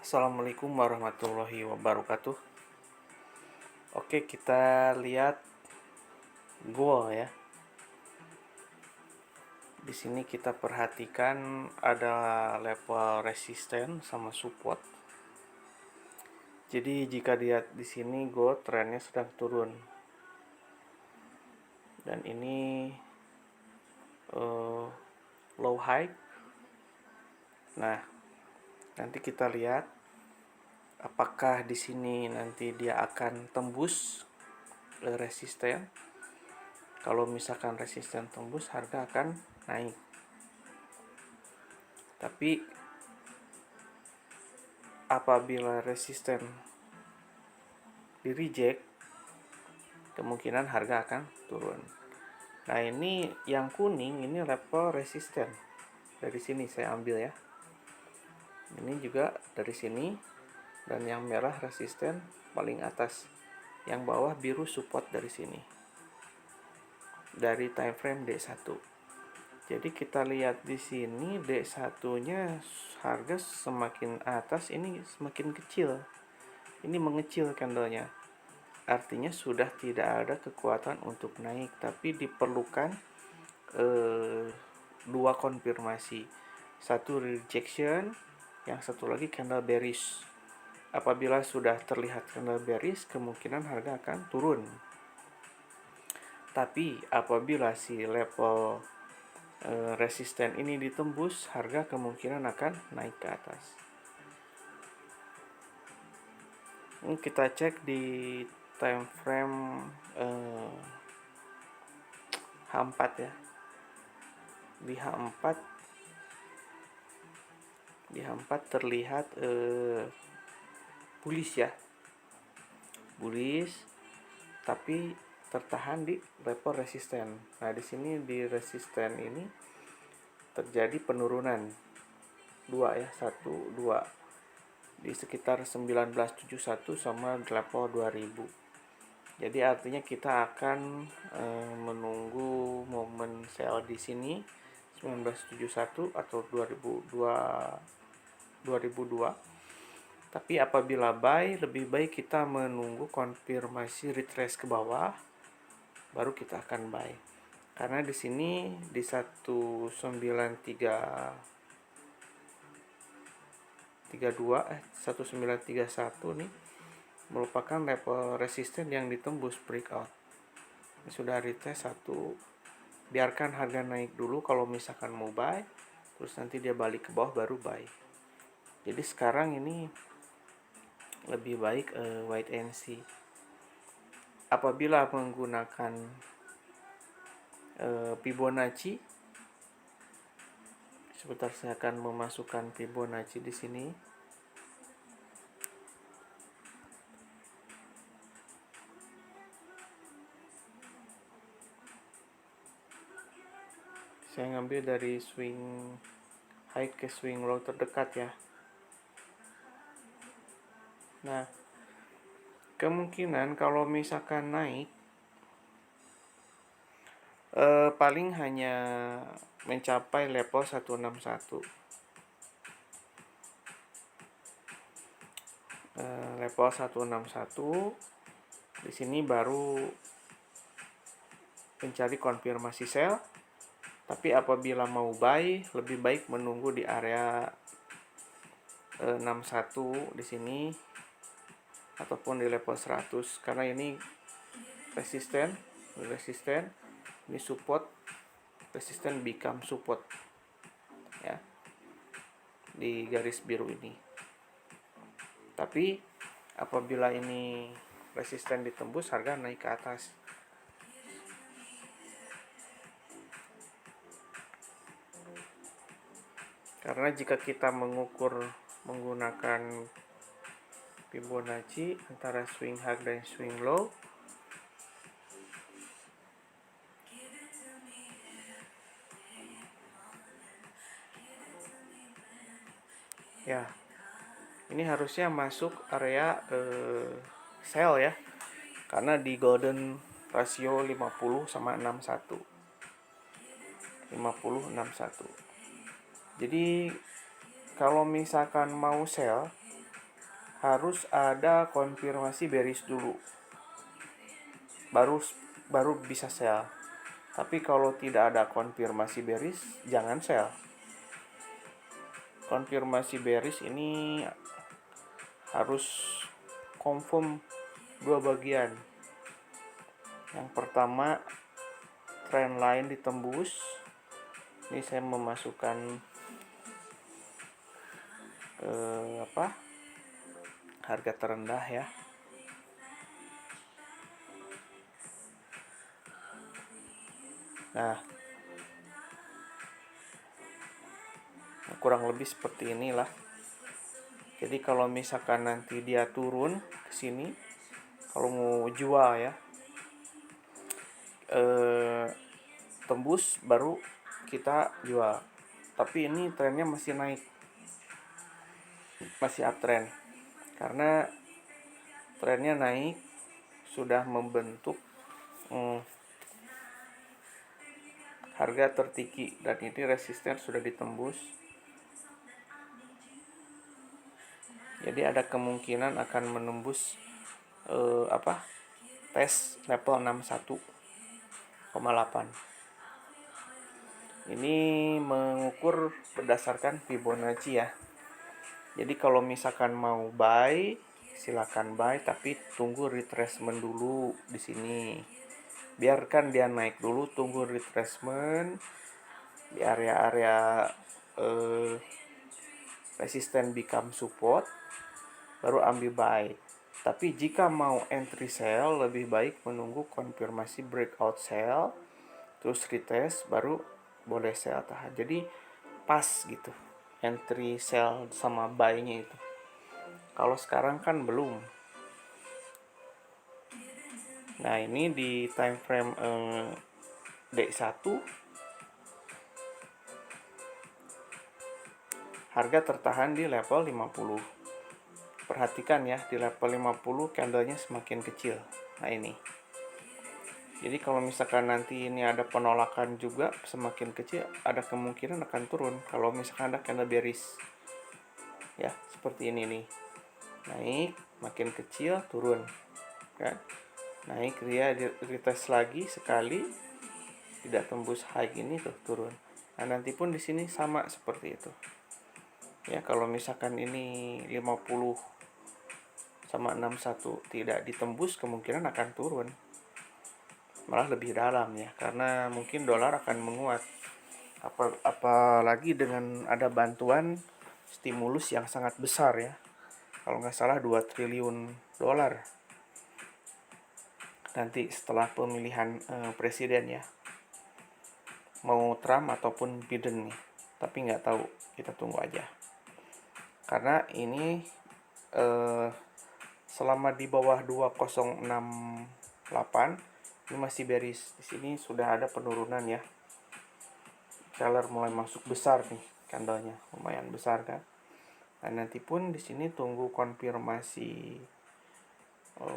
Assalamualaikum warahmatullahi wabarakatuh. Oke, kita lihat goal ya. Di sini kita perhatikan ada level resisten sama support. Jadi jika dilihat di sini goal trennya sedang turun. Dan ini low high. Nah, nanti kita lihat apakah di sini nanti dia akan tembus resisten. Kalau misalkan resisten tembus, harga akan naik. Tapi apabila resisten di reject, kemungkinan harga akan turun. Nah, ini yang kuning ini level resisten. Dari sini saya ambil ya. Ini juga dari sini, dan yang merah resisten paling atas. Yang bawah biru support dari sini. Dari time frame D1. Jadi kita lihat di sini D1-nya harga semakin atas ini semakin kecil. Ini mengecil candlenya. Artinya sudah tidak ada kekuatan untuk naik, tapi diperlukan dua konfirmasi. Satu rejection, yang satu lagi candle bearish. Apabila sudah terlihat candle bearish, kemungkinan harga akan turun. Tapi apabila si level resisten ini ditembus, harga kemungkinan akan naik ke atas. Ini kita cek di time frame H4 ya. Di H4 terlihat bullish ya. Bullish tapi tertahan di level resisten. Nah, di sini di resisten ini terjadi penurunan 2 ya, 1 2 di sekitar 1971 sama level 2000. Jadi artinya kita akan menunggu momen sell di sini 1971 atau 2002. Tapi apabila buy, lebih baik kita menunggu konfirmasi retrace ke bawah, baru kita akan buy. Karena di sini di 1931 nih merupakan level resisten yang ditembus breakout. Ini sudah retest 1. Biarkan harga naik dulu kalau misalkan mau buy, terus nanti dia balik ke bawah baru buy. Jadi sekarang ini lebih baik wait and see. Apabila menggunakan Fibonacci, sebentar saya akan memasukkan Fibonacci di sini. Saya ngambil dari swing high ke swing low terdekat ya. Nah, kemungkinan kalau misalkan naik paling hanya mencapai level 161. Level 161 di sini baru mencari konfirmasi sell. Tapi apabila mau buy, lebih baik menunggu di area 61 di sini ataupun di level 100, karena ini resisten, ini support, resisten become support ya, di garis biru ini. Tapi apabila ini resisten ditembus, harga naik ke atas. Karena jika kita mengukur menggunakan Fibonacci antara swing high dan swing low, ya, ini harusnya masuk area sell ya. Karena di golden rasio 50 sama 61. 50 61. Jadi kalau misalkan mau sell, harus ada konfirmasi bearish dulu, baru bisa sell. Tapi kalau tidak ada konfirmasi bearish, jangan sell. Konfirmasi bearish ini harus confirm dua bagian. Yang pertama, trend line ditembus. Ini saya memasukkan harga terendah ya. Nah, kurang lebih seperti inilah. Jadi kalau misalkan nanti dia turun ke sini, kalau mau jual ya, tembus baru kita jual. Tapi ini trennya masih naik, masih uptrend, karena trennya naik, sudah membentuk harga tertinggi, dan ini resisten sudah ditembus. Jadi ada kemungkinan akan menembus tes level 61,8. Ini mengukur berdasarkan Fibonacci ya. Jadi kalau misalkan mau buy, silakan buy, tapi tunggu retracement dulu di sini. Biarkan dia naik dulu, tunggu retracement di area-area resisten become support, baru ambil buy. Tapi jika mau entry sell, lebih baik menunggu konfirmasi breakout sell, terus retest, baru boleh sell tahan. Jadi pas gitu entry sell sama buy-nya itu. Kalau sekarang kan belum. Nah, ini di time frame D1 harga tertahan di level 50. Perhatikan ya, di level 50 candlenya semakin kecil. Nah, ini. Jadi kalau misalkan nanti ini ada penolakan juga semakin kecil, ada kemungkinan akan turun. Kalau misalkan ada candle bearish. Ya, seperti ini nih. Naik, makin kecil, turun. Kan? Naik, dia retest lagi sekali, tidak tembus high ini tuh, turun. Nah, nanti pun di sini sama seperti itu. Ya, kalau misalkan ini 50 sama 61 tidak ditembus, kemungkinan akan turun. Malah lebih dalam ya, karena mungkin dolar akan menguat. Apalagi dengan ada bantuan stimulus yang sangat besar ya. Kalau nggak salah 2 triliun dolar. Nanti setelah pemilihan presiden ya, mau Trump ataupun Biden nih, tapi nggak tahu, kita tunggu aja. Karena ini selama di bawah 2068 ini masih bearish. Di sini sudah ada penurunan ya, seller mulai masuk besar nih, candlenya lumayan besar kan. Nah, nanti pun di sini tunggu konfirmasi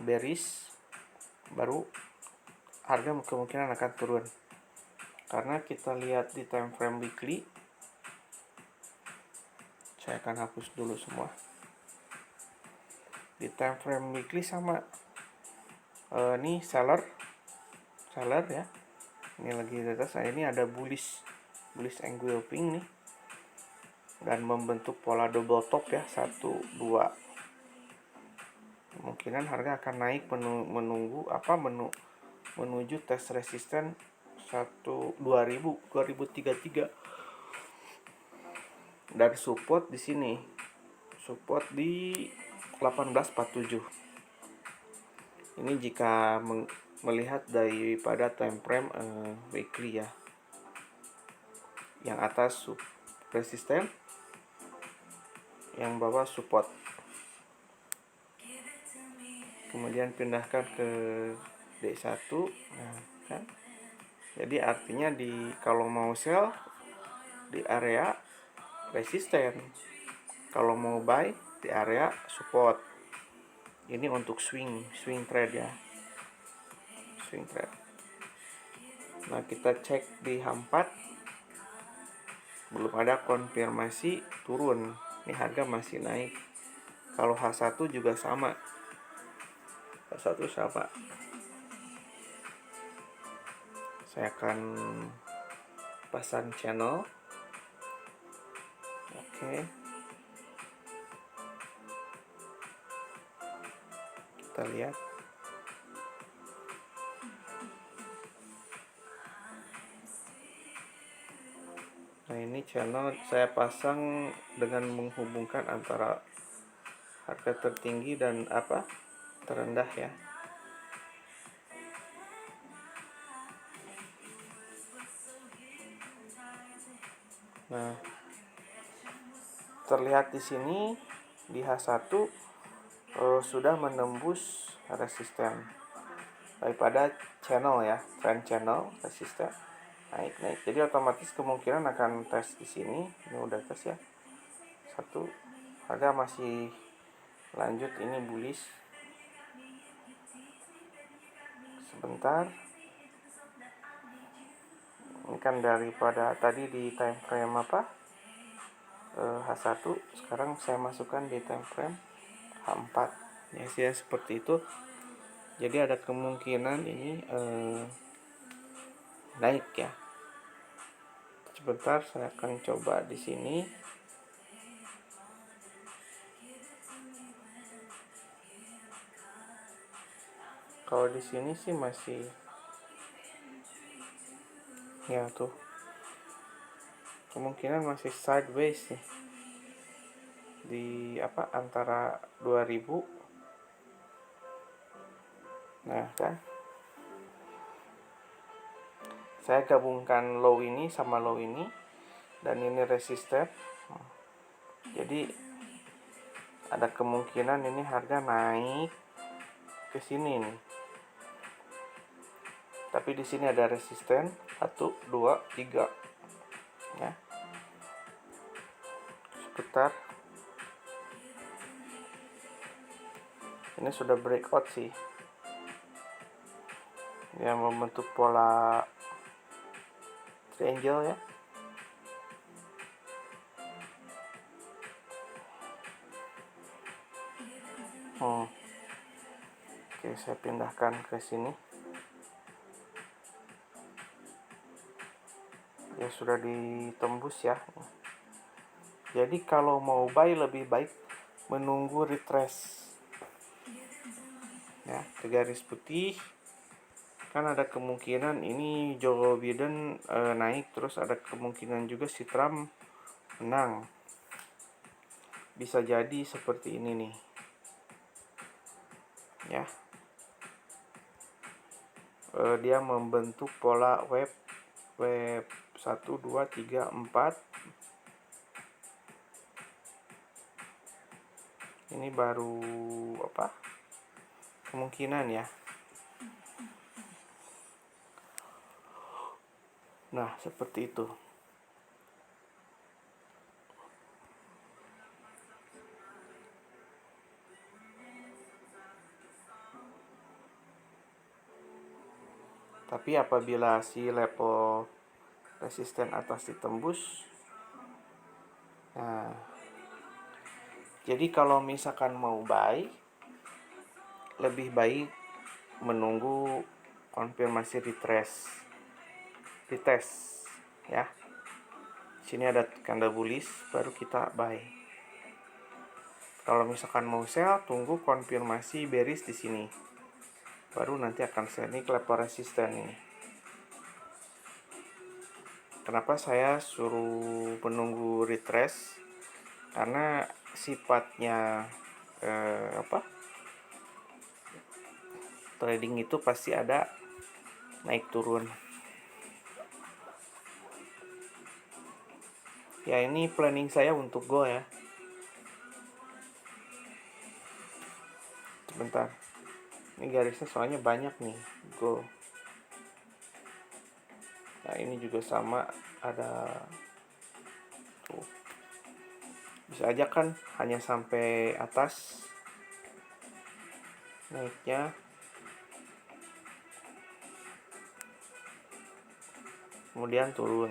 bearish, baru harga kemungkinan akan turun. Karena kita lihat di time frame weekly, saya akan hapus dulu semua. Di time frame weekly sama, ini seller ya, ini lagi di atas. Nah, ini ada bullish engulfing nih, dan membentuk pola double top ya, 1, 2. Kemungkinan harga akan naik menuju tes resisten 2033, dan support di sini, support di 1847. Ini jika melihat daripada time frame weekly ya. Yang atas resisten, yang bawah support. Kemudian pindahkan ke D1. Nah, kan? Jadi artinya kalau mau sell di area resisten, kalau mau buy di area support. Ini untuk swing trade ya. Swing trade. Nah, kita cek di H4, belum ada konfirmasi turun. Ini harga masih naik. Kalau H1 juga sama. H1 sama. Saya akan pasang channel. Oke. Kita lihat. Nah, ini channel saya pasang dengan menghubungkan antara harga tertinggi dan terendah ya. Nah, terlihat di sini di H1 sudah menembus resisten daripada channel ya, trend channel resisten naik. Jadi otomatis kemungkinan akan tes di sini. Ini udah tes ya. Satu, harga masih lanjut ini bullish. Sebentar. Ini kan daripada tadi di time frame H1, sekarang saya masukkan di time frame H4. Ya, seperti itu. Jadi ada kemungkinan ini naik ya. Sebentar, saya akan coba di sini. Kalau di sini sih masih ya tuh. Kemungkinan masih sideways nih. Di antara 2000. Nah, kan. Saya gabungkan low ini sama low ini dan ini resisten. Jadi ada kemungkinan ini harga naik ke sini nih. Tapi di sini ada resisten 1, 2, 3. Ya. Sebentar. Ini sudah breakout sih. Yang membentuk pola triangle ya. Oke, saya pindahkan ke sini. Ya sudah ditembus ya. Jadi kalau mau buy lebih baik menunggu retrace. Ya, garis putih. Kan ada kemungkinan ini Joe Biden naik, terus ada kemungkinan juga si Trump menang. Bisa jadi seperti ini nih. Ya. Dia membentuk pola wave 1, 2, 3, 4. Ini baru kemungkinan ya. Nah, seperti itu. Tapi apabila si level resisten atas ditembus, nah, jadi kalau misalkan mau buy, lebih baik menunggu konfirmasi retest ya. Sini ada candle bullish, baru kita buy. Kalau misalkan mau sell, tunggu konfirmasi bearish di sini. Baru nanti akan sell. Ini level resisten nih. Kenapa saya suruh menunggu retrace? Karena sifatnya trading itu pasti ada naik turun. Ya, ini planning saya untuk go ya. Sebentar. Ini garisnya soalnya banyak nih. Go. Nah, ini juga sama, ada tuh. Bisa aja kan hanya sampai atas naiknya. Kemudian turun.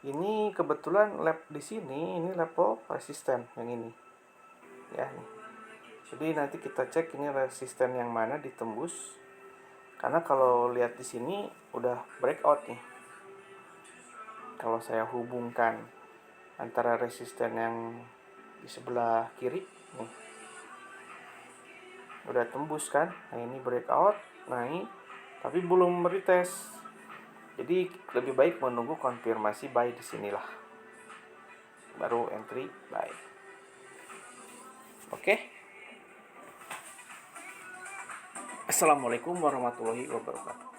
Ini kebetulan lab di sini ini level resisten yang ini. Ya nih. Jadi nanti kita cek ini resisten yang mana ditembus. Karena kalau lihat di sini udah breakout nih. Kalau saya hubungkan antara resisten yang di sebelah kiri nih, udah tembus kan. Nah ini breakout naik tapi belum retest. Jadi lebih baik menunggu konfirmasi buy di sinilah. Baru entry buy. Oke. Assalamualaikum warahmatullahi wabarakatuh.